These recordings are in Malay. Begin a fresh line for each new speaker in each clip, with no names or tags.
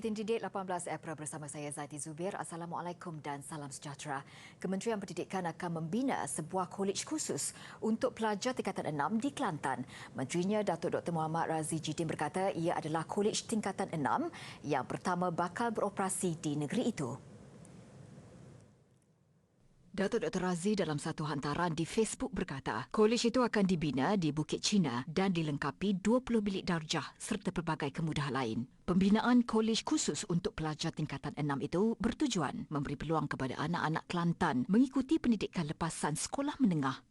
Buletin Didik 18 April bersama saya Zati Zubir. Assalamualaikum dan salam sejahtera. Kementerian Pendidikan akan membina sebuah kolej khusus untuk pelajar tingkatan 6 di Kelantan. Menterinya Datuk Dr. Muhammad Razzie Jidin berkata ia adalah kolej tingkatan 6 yang pertama bakal beroperasi di negeri itu. Datuk Dr. Razzie dalam satu hantaran di Facebook berkata, kolej itu akan dibina di Bukit Cina dan dilengkapi 20 bilik darjah serta pelbagai kemudahan lain. Pembinaan kolej khusus untuk pelajar tingkatan 6 itu bertujuan memberi peluang kepada anak-anak Kelantan mengikuti pendidikan lepasan sekolah menengah.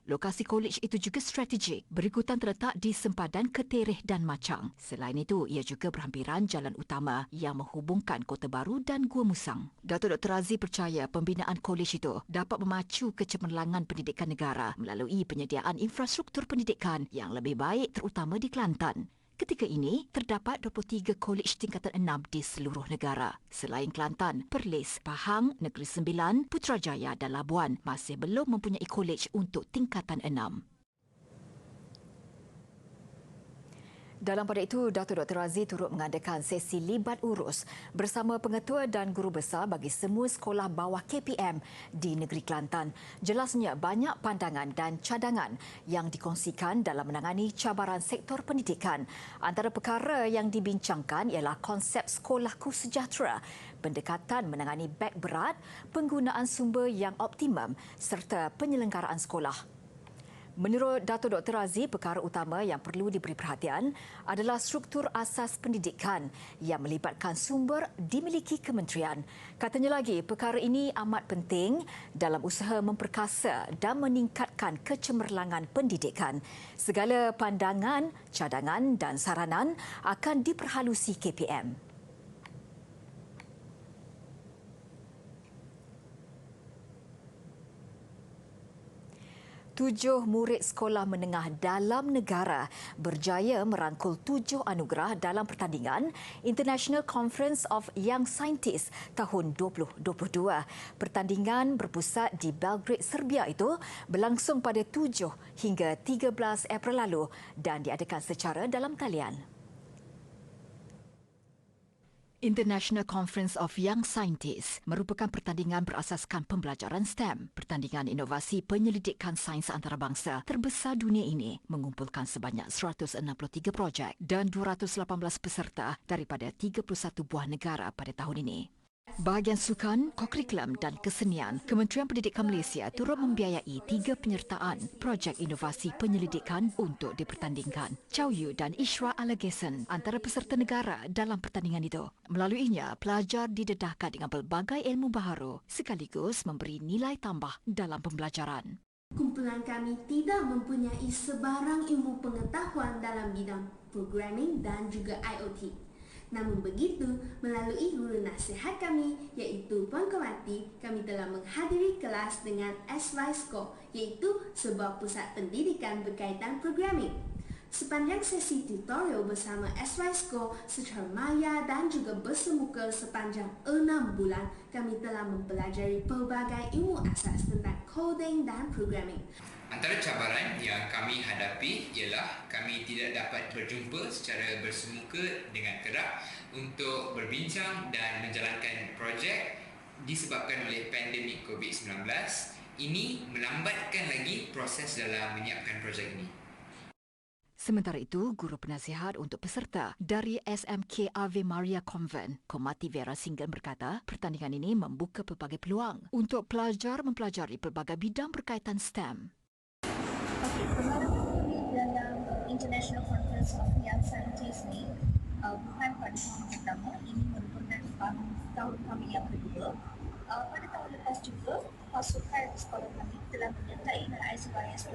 Lokasi kolej itu juga strategik, berikutan terletak di sempadan Ketereh dan Machang. Selain itu, ia juga berhampiran jalan utama yang menghubungkan Kota Baru dan Gua Musang. Datuk Dr. Razzie percaya pembinaan kolej itu dapat memacu kecemerlangan pendidikan negara melalui penyediaan infrastruktur pendidikan yang lebih baik terutama di Kelantan. Ketika ini, terdapat 23 kolej tingkatan 6 di seluruh negara. Selain Kelantan, Perlis, Pahang, Negeri Sembilan, Putrajaya dan Labuan masih belum mempunyai kolej untuk tingkatan 6. Dalam pada itu, Datuk Dr. Razzie turut mengadakan sesi libat urus bersama pengetua dan guru besar bagi semua sekolah bawah KPM di negeri Kelantan. Jelasnya banyak pandangan dan cadangan yang dikongsikan dalam menangani cabaran sektor pendidikan. Antara perkara yang dibincangkan ialah konsep sekolahku sejahtera, pendekatan menangani beg berat, penggunaan sumber yang optimum serta penyelenggaraan sekolah. Menurut Datuk Dr. Razzie, perkara utama yang perlu diberi perhatian adalah struktur asas pendidikan yang melibatkan sumber dimiliki kementerian. Katanya lagi, perkara ini amat penting dalam usaha memperkasa dan meningkatkan kecemerlangan pendidikan. Segala pandangan, cadangan dan saranan akan diperhalusi KPM. 7 murid sekolah menengah dalam negara berjaya merangkul 7 anugerah dalam pertandingan International Conference of Young Scientists tahun 2022. Pertandingan berpusat di Belgrade, Serbia itu berlangsung pada 7 hingga 13 April lalu dan diadakan secara dalam talian. International Conference of Young Scientists merupakan pertandingan berasaskan pembelajaran STEM. Pertandingan inovasi penyelidikan sains antarabangsa terbesar dunia ini mengumpulkan sebanyak 163 projek dan 218 peserta daripada 31 buah negara pada tahun ini. Bahagian sukan, kokurikulum dan kesenian, Kementerian Pendidikan Malaysia turut membiayai 3 penyertaan projek inovasi penyelidikan untuk dipertandingkan. Chow Yu dan Ishra Alagesen antara peserta negara dalam pertandingan itu. Melaluinya, pelajar didedahkan dengan pelbagai ilmu baharu sekaligus memberi nilai tambah dalam pembelajaran.
Kumpulan kami tidak mempunyai sebarang ilmu pengetahuan dalam bidang programming dan juga IoT. Namun begitu, melalui guru nasihat kami iaitu Puan Kawati, kami telah menghadiri kelas dengan SYSCO iaitu sebuah pusat pendidikan berkaitan programming. Sepanjang sesi tutorial bersama SYSCO secara maya dan juga bersemuka sepanjang 6 bulan, kami telah mempelajari pelbagai ilmu asas tentang coding dan programming.
Antara cabaran yang kami hadapi ialah kami tidak dapat berjumpa secara bersemuka dengan kerap untuk berbincang dan menjalankan projek disebabkan oleh pandemik COVID-19. Ini melambatkan lagi proses dalam menyiapkan projek ini.
Sementara itu, guru penasihat untuk peserta dari SMK Ave Maria Convent, Komati Vera Singgan berkata, pertandingan ini membuka pelbagai peluang untuk pelajar mempelajari pelbagai bidang berkaitan STEM.
Dalam International Conference of Young Scientists ni, bukan pada tahun pertama, ini merupakan tahun kami yang kedua. Pada tahun lepas juga, pasukan sekolah kami telah menyertai ICYS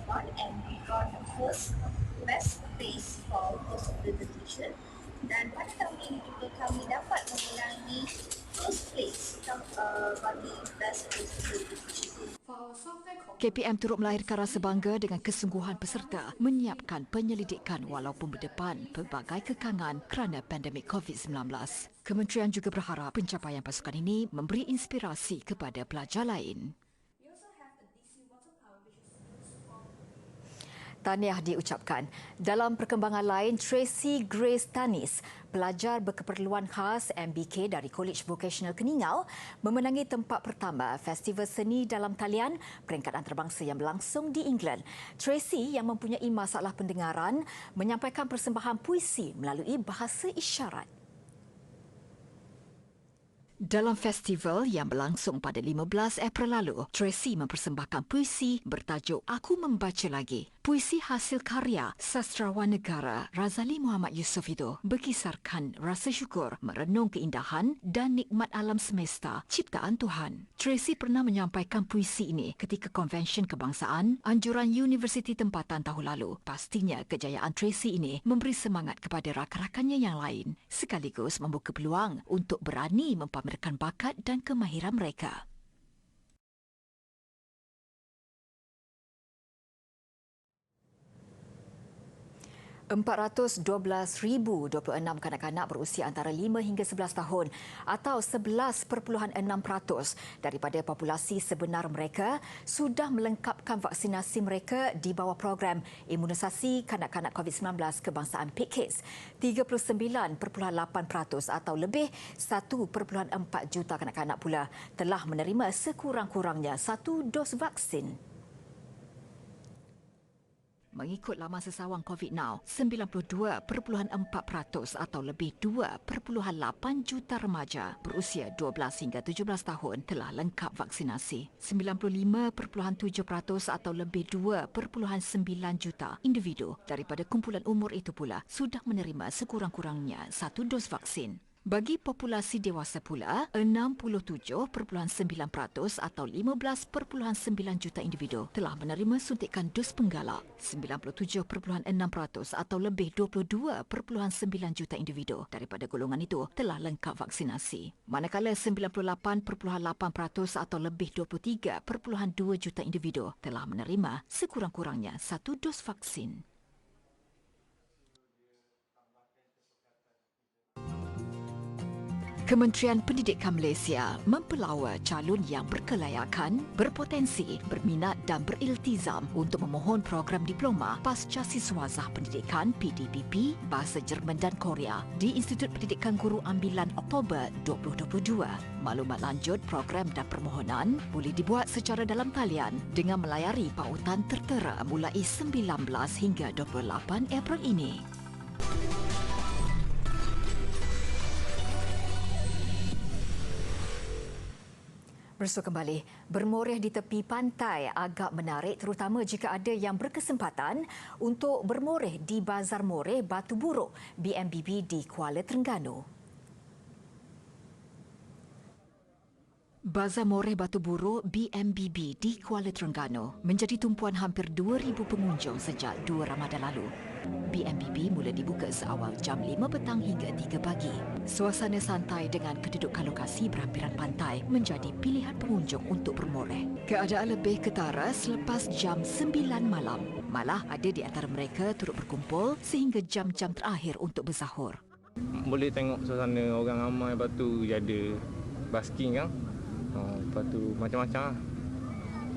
2021 and we got the first best place for first presentation. Dan pada tahun ini juga kami dapat memenangi first place bagi best presentation.
KPM turut melahirkan rasa bangga dengan kesungguhan peserta menyiapkan penyelidikan walaupun berdepan pelbagai kekangan kerana pandemik COVID-19. Kementerian juga berharap pencapaian pasukan ini memberi inspirasi kepada pelajar lain. Tahniah diucapkan. Dalam perkembangan lain, Tracy Grace Tanis, pelajar berkeperluan khas MBK dari College Vocational Keningau memenangi tempat pertama Festival Seni dalam Talian peringkat antarabangsa yang berlangsung di England. Tracy yang mempunyai masalah pendengaran menyampaikan persembahan puisi melalui bahasa isyarat. Dalam festival yang berlangsung pada 15 April lalu, Tracy mempersembahkan puisi bertajuk Aku Membaca Lagi. Puisi hasil karya sastrawan negara Razali Muhammad Yusof itu berkisarkan rasa syukur, merenung keindahan dan nikmat alam semesta ciptaan Tuhan. Tracy pernah menyampaikan puisi ini ketika konvensyen kebangsaan anjuran Universiti Tempatan tahun lalu. Pastinya kejayaan Tracy ini memberi semangat kepada rakan-rakannya yang lain sekaligus membuka peluang untuk berani mempamerkan bakat dan kemahiran mereka. ...412,026 kanak-kanak berusia antara 5 hingga 11 tahun atau 11.6% daripada populasi sebenar mereka sudah melengkapkan vaksinasi mereka di bawah program imunisasi kanak-kanak COVID-19 kebangsaan PIKKIDS. 39.8% atau lebih 1.4 juta kanak-kanak pula telah menerima sekurang-kurangnya satu dos vaksin. Mengikut laman sesawang COVID Now, 92.4% atau lebih 2.8 juta remaja berusia 12 hingga 17 tahun telah lengkap vaksinasi. 95.7% atau lebih 2.9 juta individu daripada kumpulan umur itu pula sudah menerima sekurang-kurangnya satu dos vaksin. Bagi populasi dewasa pula, 67.9% atau 15.9 juta individu telah menerima suntikan dos penggalak. 97.6% atau lebih 22.9 juta individu daripada golongan itu telah lengkap vaksinasi. Manakala 98.8% atau lebih 23.2 juta individu telah menerima sekurang-kurangnya satu dos vaksin. Kementerian Pendidikan Malaysia mempelawa calon yang berkelayakan, berpotensi, berminat dan beriltizam untuk memohon program diploma pasca siswazah pendidikan PDPP Bahasa Jerman dan Korea di Institut Pendidikan Guru Ambilan Oktober 2022. Maklumat lanjut program dan permohonan boleh dibuat secara dalam talian dengan melayari pautan tertera mulai 19 hingga 28 April ini. Bersua kembali, bermoreh di tepi pantai agak menarik terutama jika ada yang berkesempatan untuk bermoreh di Bazar Moreh Batu Buruk BMBB di Kuala Terengganu. Bazar Moreh Batu Buruk BMBB di Kuala Terengganu menjadi tumpuan hampir 2,000 pengunjung sejak 2 Ramadan lalu. BMBB mula dibuka seawal jam 5 petang hingga 3 pagi. Suasana santai dengan kedudukan lokasi berhampiran pantai menjadi pilihan pengunjung untuk bermoreh. Keadaan lebih ketara selepas jam 9 malam. Malah ada di antara mereka turut berkumpul sehingga jam-jam terakhir untuk bersahur.
Boleh tengok suasana orang ramai, lepas tu ada basking kan. Lepas tu macam-macam lah.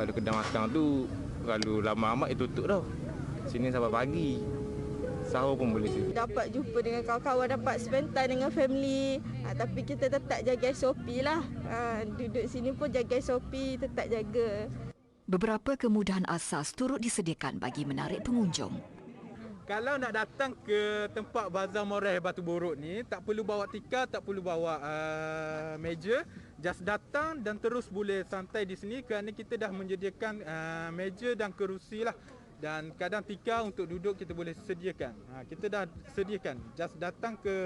Kalau kedai makan tu, kalau lama amat dia tutup tau. Sini sampai pagi. Sahur pun boleh sini.
Dapat jumpa dengan kawan-kawan, dapat spend time dengan family. Tapi kita tetap jaga SOP lah. Duduk sini pun jaga SOP, tetap jaga.
Beberapa kemudahan asas turut disediakan bagi menarik pengunjung.
Kalau nak datang ke tempat Bazar Moreh Batu Buruk ni, tak perlu bawa tikar, tak perlu bawa meja. Just datang dan terus boleh santai di sini kerana kita dah menyediakan meja dan kerusi lah. Dan kadang tikar untuk duduk kita boleh sediakan. Kita dah sediakan. Just datang ke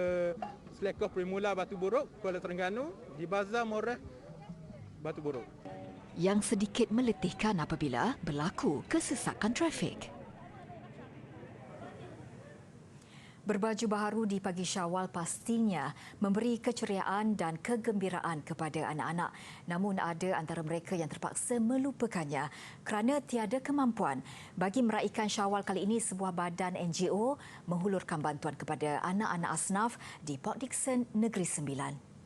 Selekoh Primula Batu Buruk, Kuala Terengganu di Bazar Moreh Batu Buruk.
Yang sedikit meletihkan apabila berlaku kesesakan trafik. Berbaju baharu di pagi Syawal pastinya memberi keceriaan dan kegembiraan kepada anak-anak. Namun ada antara mereka yang terpaksa melupakannya kerana tiada kemampuan. Bagi meraihkan Syawal kali ini, sebuah badan NGO menghulurkan bantuan kepada anak-anak asnaf di Port Dickson, Negeri Sembilan.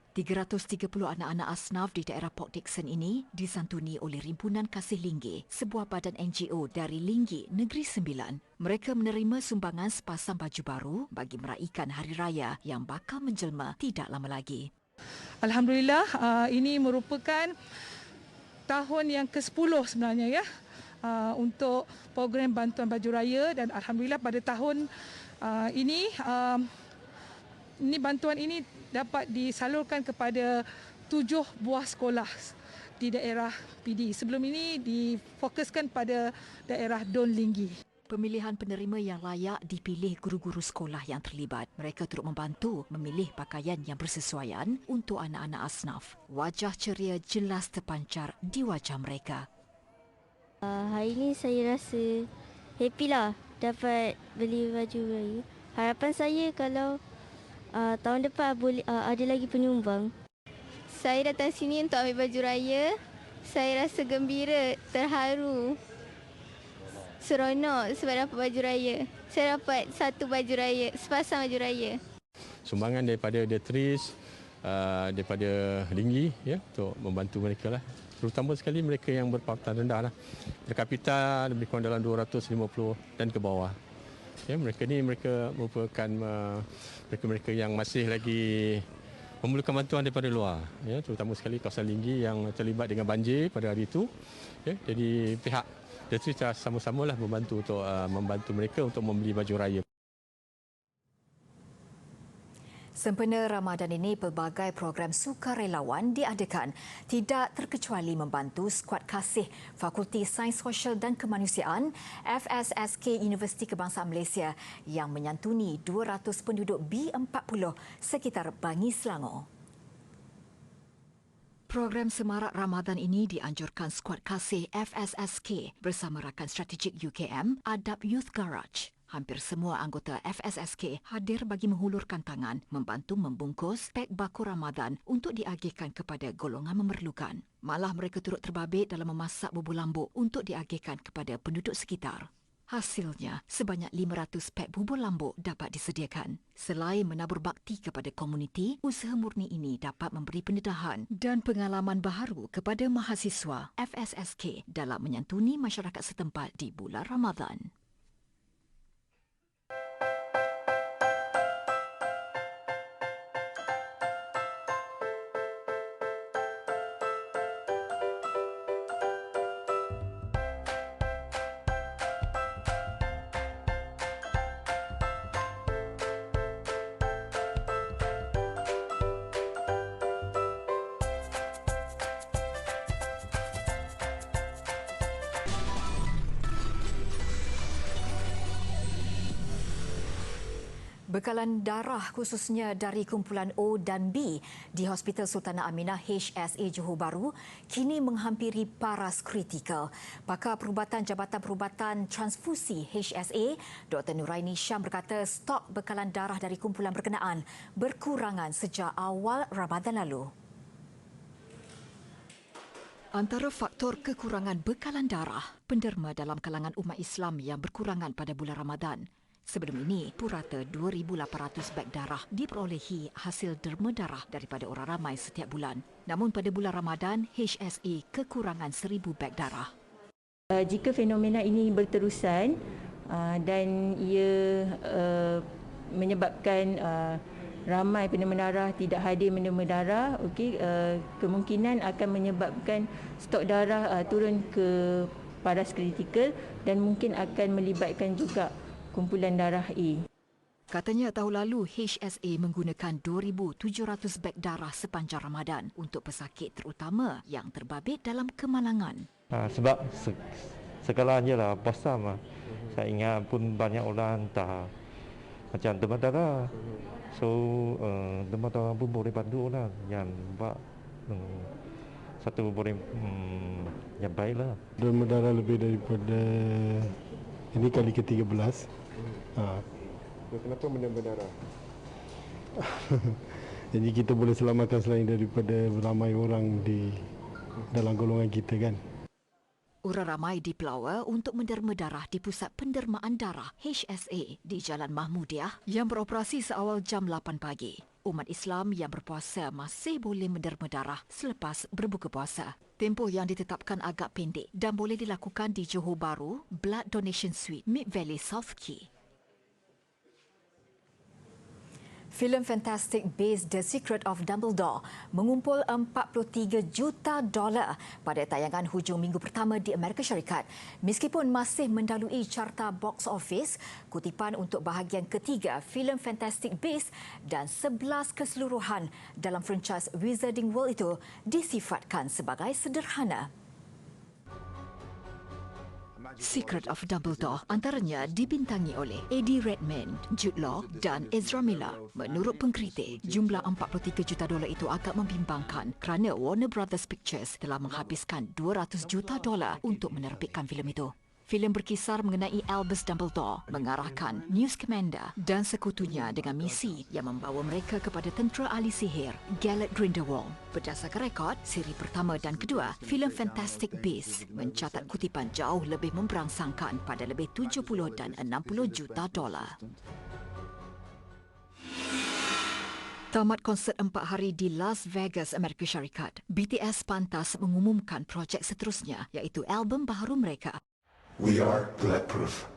330 anak-anak asnaf di daerah Port Dickson ini disantuni oleh Rimpunan Kasih Linggih, sebuah badan NGO dari Linggih, Negeri Sembilan. Mereka menerima sumbangan sepasang baju baru bagi meraihkan Hari Raya yang bakal menjelma tidak lama lagi.
Alhamdulillah, ini merupakan tahun yang ke-10 sebenarnya ya untuk program bantuan baju raya, dan alhamdulillah pada tahun ini bantuan ini dapat disalurkan kepada 7 buah sekolah di daerah PD. Sebelum ini difokuskan pada daerah Don Linggih.
Pemilihan penerima yang layak dipilih guru-guru sekolah yang terlibat. Mereka turut membantu memilih pakaian yang bersesuaian untuk anak-anak asnaf. Wajah ceria jelas terpancar di wajah mereka.
Hari ini saya rasa happy lah dapat beli baju raya. Harapan saya kalau tahun depan boleh ada lagi penyumbang. Saya datang sini untuk ambil baju raya. Saya rasa gembira, terharu, seronok sebab dapat baju raya. Saya dapat satu baju raya, sepasang baju raya.
Sumbangan daripada Detris, daripada Linggih ya, untuk membantu mereka lah. Terutama sekali mereka yang berpendapatan rendah lah. Per kapita lebih kurang dalam 250 dan ke bawah. Ya, mereka ni merupakan mereka-mereka yang masih lagi memerlukan bantuan daripada luar, ya, terutama sekali kawasan Linggih yang terlibat dengan banjir pada hari itu. Ya, jadi pihak Detris sama-samalah membantu mereka untuk membeli baju raya.
Sempena Ramadan ini, pelbagai program sukarelawan diadakan, tidak terkecuali membantu skuad kasih Fakulti Sains Sosial dan Kemanusiaan FSSK Universiti Kebangsaan Malaysia yang menyantuni 200 penduduk B40 sekitar Bangi, Selangor. Program Semarak Ramadan ini dianjurkan skuad kasih FSSK bersama rakan strategik UKM, Adab Youth Garage. Hampir semua anggota FSSK hadir bagi menghulurkan tangan membantu membungkus pek baku Ramadan untuk diagihkan kepada golongan memerlukan. Malah mereka turut terbabit dalam memasak bubur lambuk untuk diagihkan kepada penduduk sekitar. Hasilnya, sebanyak 500 pek bubur lambuk dapat disediakan. Selain menabur bakti kepada komuniti, usaha murni ini dapat memberi pendedahan dan pengalaman baharu kepada mahasiswa FSSK dalam menyantuni masyarakat setempat di bulan Ramadan. Bekalan darah khususnya dari kumpulan O dan B di Hospital Sultanah Aminah HSA Johor Bahru kini menghampiri paras kritikal. Pakar Perubatan Jabatan Perubatan Transfusi HSA, Dr. Nuraini Syam berkata stok bekalan darah dari kumpulan berkenaan berkurangan sejak awal Ramadan lalu. Antara faktor kekurangan bekalan darah, penderma dalam kalangan umat Islam yang berkurangan pada bulan Ramadan. Sebelum ini, purata 2,800 beg darah diperolehi hasil derma darah daripada orang ramai setiap bulan. Namun pada bulan Ramadan, HSA kekurangan 1,000 beg darah.
Jika fenomena ini berterusan dan ia menyebabkan ramai penerima darah tidak hadir menerima darah, kemungkinan akan menyebabkan stok darah turun ke paras kritikal dan mungkin akan melibatkan juga kumpulan darah A.
Katanya tahun lalu HSA menggunakan 2,700 beg darah sepanjang Ramadan untuk pesakit terutama yang terbabit dalam kemalangan.
Sebab segalanya lah pasam. Saya ingat pun banyak orang tak macam demam darah. So demam darah pun boleh bantu orang yang buat satu boleh yang baiklah.
Demam darah lebih daripada ini kali ke-13.
Kenapa menambah darah?
Jadi kita boleh selamatkan selain daripada ramai orang di dalam golongan kita kan.
Orang ramai dipelawa untuk menderma darah di Pusat Pendermaan Darah HSA di Jalan Mahmudiah yang beroperasi seawal jam 8 pagi. Umat Islam yang berpuasa masih boleh menderma darah selepas berbuka puasa. Tempoh yang ditetapkan agak pendek dan boleh dilakukan di Johor Bahru, Blood Donation Suite, Mid Valley South Key. Filem Fantastic Beasts The Secret of Dumbledore mengumpul $43 juta pada tayangan hujung minggu pertama di Amerika Syarikat. Meskipun masih mendalui carta box office, kutipan untuk bahagian ketiga filem Fantastic Beasts dan 11 keseluruhan dalam franchise Wizarding World itu disifatkan sebagai sederhana. Secret of Dumbledore antaranya dibintangi oleh Eddie Redmayne, Jude Law dan Ezra Miller. Menurut pengkritik, jumlah $43 juta itu agak membimbangkan kerana Warner Brothers Pictures telah menghabiskan $200 juta untuk menerbitkan filem itu. Filem berkisar mengenai Albus Dumbledore mengarahkan Newt Scamander dan sekutunya dengan misi yang membawa mereka kepada tentera ahli sihir Gellert Grindelwald. Berdasarkan rekod, siri pertama dan kedua, filem Fantastic Beasts mencatat kutipan jauh lebih memberangsangkan pada lebih $70 dan $60 juta. Tamat konsert 4 hari di Las Vegas, Amerika Syarikat, BTS pantas mengumumkan projek seterusnya iaitu album baru mereka.
We are bulletproof.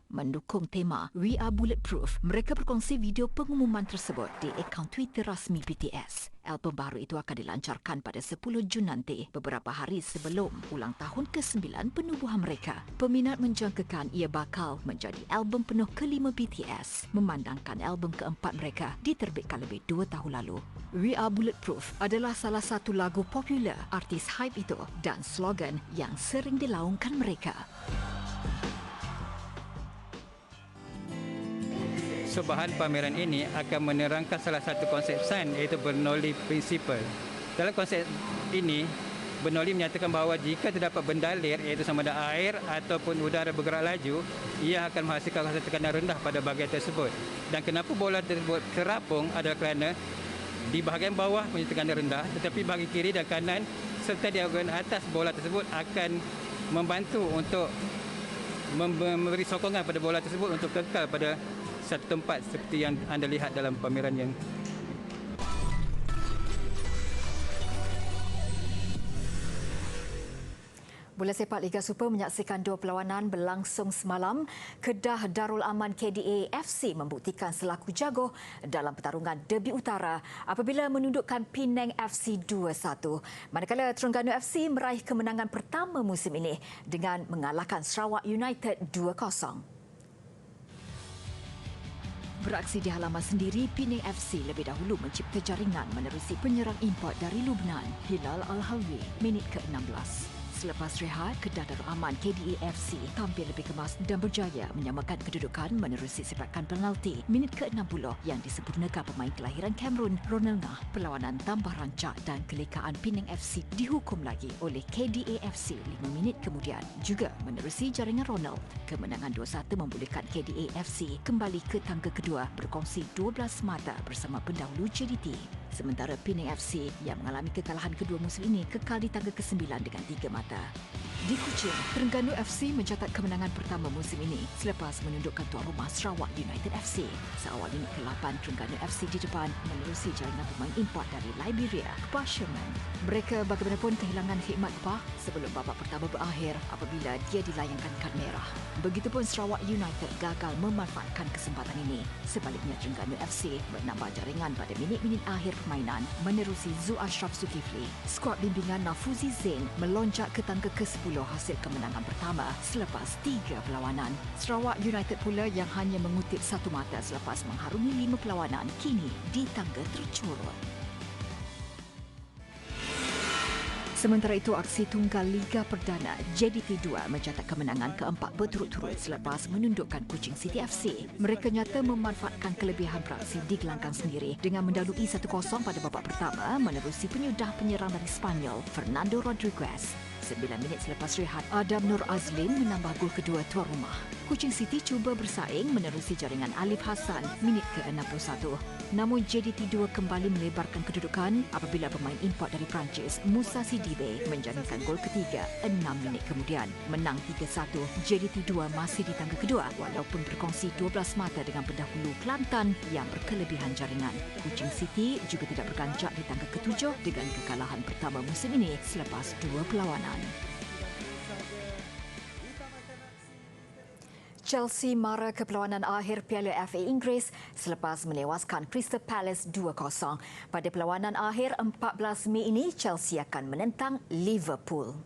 Mendukung tema We Are Bulletproof, mereka berkongsi video pengumuman tersebut di akaun Twitter rasmi BTS. Album baru itu akan dilancarkan pada 10 Jun nanti, beberapa hari sebelum ulang tahun ke-9 penubuhan mereka. Peminat menjangkakan ia bakal menjadi album penuh ke-5 BTS, memandangkan album keempat mereka diterbitkan lebih 2 tahun lalu. We Are Bulletproof adalah salah satu lagu popular artis hype itu dan slogan yang sering dilaungkan mereka.
Bahan pameran ini akan menerangkan salah satu konsep sains iaitu Bernoulli Principle. Dalam konsep ini, Bernoulli menyatakan bahawa jika terdapat benda lir iaitu sama ada air ataupun udara bergerak laju, ia akan menghasilkan rasa tekanan rendah pada bahagian tersebut. Dan kenapa bola tersebut terapung adalah kerana di bahagian bawah punya tekanan rendah, tetapi bahagian kiri dan kanan serta di bahagian atas bola tersebut akan membantu untuk memberi sokongan pada bola tersebut untuk kekal pada satu tempat seperti yang anda lihat dalam pameran yang
Bola sepak Liga Super menyaksikan 2 perlawanan berlangsung semalam. Kedah Darul Aman KDA FC membuktikan selaku jago dalam pertarungan derby utara apabila menundukkan Penang FC 2-1. Manakala Terengganu FC meraih kemenangan pertama musim ini dengan mengalahkan Sarawak United 2-0. Beraksi di halaman sendiri, Penang FC lebih dahulu mencipta jaringan menerusi penyerang import dari Lubnan, Hilal Al-Halwi, minit ke-16. Selepas rehat, Kedah Darul Aman KDA FC tampil lebih kemas dan berjaya menyamakan kedudukan menerusi sepakan penalti minit ke-60 yang disempurnakan pemain kelahiran Cameroon, Ronald Ngah. Perlawanan tambah rancak dan kelekaan Penang FC dihukum lagi oleh KDA FC 5 minit kemudian. Juga menerusi jaringan Ronald, kemenangan 2-1 membolehkan KDA FC kembali ke tangga kedua berkongsi 12 mata bersama pendahulu JDT. Sementara Penang FC yang mengalami kekalahan kedua musim ini kekal di tangga ke-9 dengan 3 mata. Di Kuching, Terengganu FC mencatat kemenangan pertama musim ini selepas menundukkan tuan rumah Sarawak United FC. Seawal minit ke-8, Terengganu FC di depan menerusi jaringan pemain import dari Liberia, Kepah Sherman. Mereka bagaimanapun kehilangan khidmat Kepah sebelum babak pertama berakhir apabila dia dilayangkan kad merah. Begitupun Sarawak United gagal memanfaatkan kesempatan ini. Sebaliknya, Terengganu FC menambah jaringan pada minit-minit akhir permainan menerusi Zul Ashraf Zulkifli. Skuad bimbingan Nafuzi Zain melonjak ke tangga ke-10 hasil kemenangan pertama selepas 3 perlawanan. Sarawak United pula yang hanya mengutip 1 mata selepas mengharungi 5 perlawanan kini di tangga tercorot. Sementara itu, aksi tunggal Liga Perdana JDT 2 mencatat kemenangan keempat berturut-turut selepas menundukkan Kuching City FC. Mereka nyata memanfaatkan kelebihan beraksi di gelanggang sendiri dengan mendahului 1-0 pada babak pertama menerusi penyudah penyerang dari Spanyol, Fernando Rodriguez. 9 minit selepas rehat, Adam Nur Azlin menambah gol kedua tuan rumah. Kuching City cuba bersaing menerusi jaringan Alif Hassan minit ke-61. Namun JDT2 kembali melebarkan kedudukan apabila pemain import dari Perancis, Moussa Sidibe, menjaringkan gol ketiga 6 minit kemudian. Menang 3-1, JDT2 masih di tangga kedua walaupun berkongsi 12 mata dengan pendahulu Kelantan yang berkelebihan jaringan. Kuching City juga tidak berganjak di tangga ketujuh dengan kekalahan pertama musim ini selepas 2 perlawanan. Chelsea mara ke perlawanan akhir Piala FA Inggeris selepas menewaskan Crystal Palace 2-0. Pada perlawanan akhir 14 Mei ini, Chelsea akan menentang Liverpool.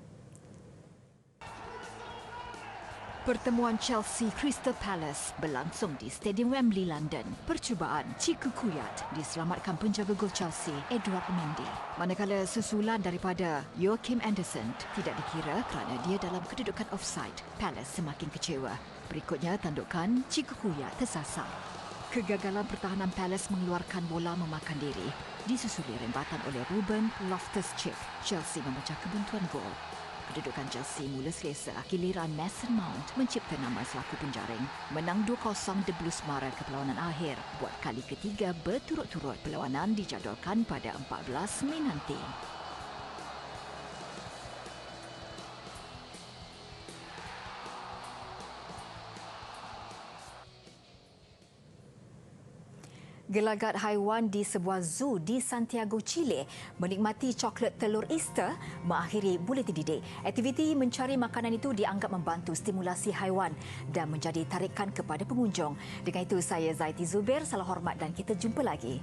Pertemuan Chelsea-Crystal Palace berlangsung di Stadium Wembley, London. Percubaan Ciku Kuyat diselamatkan penjaga gol Chelsea, Edouard Mendy. Manakala susulan daripada Joachim Andersen tidak dikira kerana dia dalam kedudukan offside. Palace semakin kecewa. Berikutnya, tandukan Ciku Kuyat tersasar. Kegagalan pertahanan Palace mengeluarkan bola memakan diri. Disusuli rembatan oleh Ruben Loftus-Cheek. Chelsea memecah kebuntuan gol. Kedudukan Chelsea mula selesa, giliran Mason Mount mencipta nama selaku penjaring. Menang 2-0, The Blues mara ke perlawanan akhir. Buat kali ketiga berturut-turut, perlawanan dijadualkan pada 14 Mei nanti. Gelagat haiwan di sebuah zoo di Santiago, Chile menikmati coklat telur Easter mengakhiri buletin didik. Aktiviti mencari makanan itu dianggap membantu stimulasi haiwan dan menjadi tarikan kepada pengunjung. Dengan itu, saya Zaiti Zubair, salam hormat dan kita jumpa lagi.